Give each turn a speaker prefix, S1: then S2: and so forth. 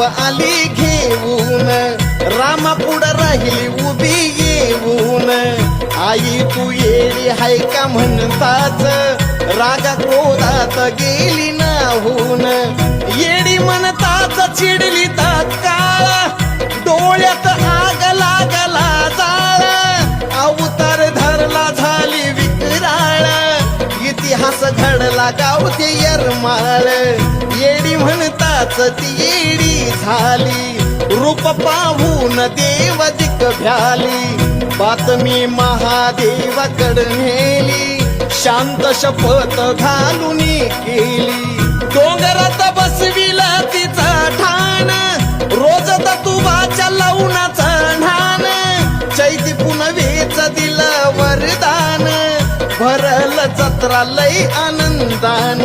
S1: आली घेऊन, रामा पुढं राहिली उभी येऊन. आई तू येडी हाय का म्हणताच, रागा क्रोधात गेली नाहून. येडी म्हणताच चिडली तात्काळ, डोळ्यात आग लागला जाळ. अवतार धरला झाली विकराळ, इतिहास घडला गावते यरमाळ. येडी म्हणताच ती येडी झाली, रूप पाहून देव दिक भ्याली. बातमी महादेवाकडे नेली, शांत शपथ घालून केली. डोंगरात बसविला तिचा ठाण, रोज दतुबाच्या लवणाचा ढाण. चैती पुनवेच दिलं वरदान, भरल जत्रा लय आनंदान.